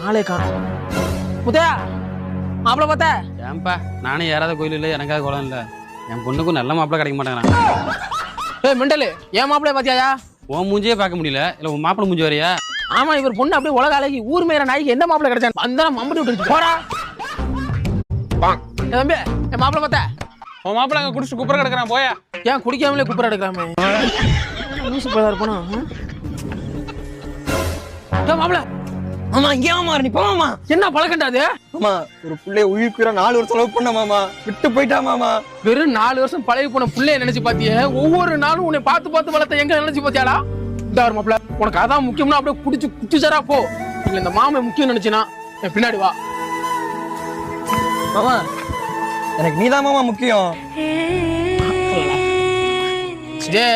ஆளே காணும். முத்தையா மாப்பிள்ள பார்த்தா ஏன்பா நானே ஏறாத கோயில் இல்லை எனக்காக குளம் இல்லை. என் பொண்ணுக்கும் நல்ல மாப்பிள்ளை கிடைக்க மாட்டேங்கிறான். ஏய் மெண்டலு ஏன் மாப்பிள்ளைய பாத்தியாயா? உன் மூஞ்சியே பார்க்க முடியல, இல்லை உன் மாப்பிள்ளை மூஞ்சி வரையா? ஆமா இவர் பொண்ணு அப்படியே உலக அழகி ஊர் மேற நாய்க்கு எந்த மாப்பிள்ளை கிடைச்சான் அந்த மம்பட்டி விட்டு போறா. தம்பி என் மாப்பிள்ளை பார்த்தா உன் மாப்பிள்ள அங்க குடிச்சு குப்புற கிடக்குறான் போயா. ஏன் குடிக்காமலே குப்புற எடுக்கலாமே? லூசு போதா இருப்போம். மாப்பிள்ள மாமா இங்கே மாமா நீ போமாமா. என்ன பழக்கண்டாது? மாமா ஒரு புள்ளைய உயிர்க்குற 4 வருஷம் லவ் பண்ண மாமா, விட்டு போயிட்டா மாமா. வெறும் 4 வருஷம் பழகி போன புள்ளைய நினைச்சு பாத்தியே? ஒவ்வொரு நாளும் உன்னை பார்த்து பார்த்து வளர்த்த எங்க நினைச்சு பாத்தியாடா? இந்த ஒரு மாப்பிள்ள உனக்கு அதான் முக்கியம்னா அப்படியே குடிச்சு குடிச்சுசாரா போ. இல்ல இந்த மாமை முக்கியம் நினைச்சினா என் பின்னாடி வா. மாமா எனக்கு நீதான் மாமா முக்கியம். சரி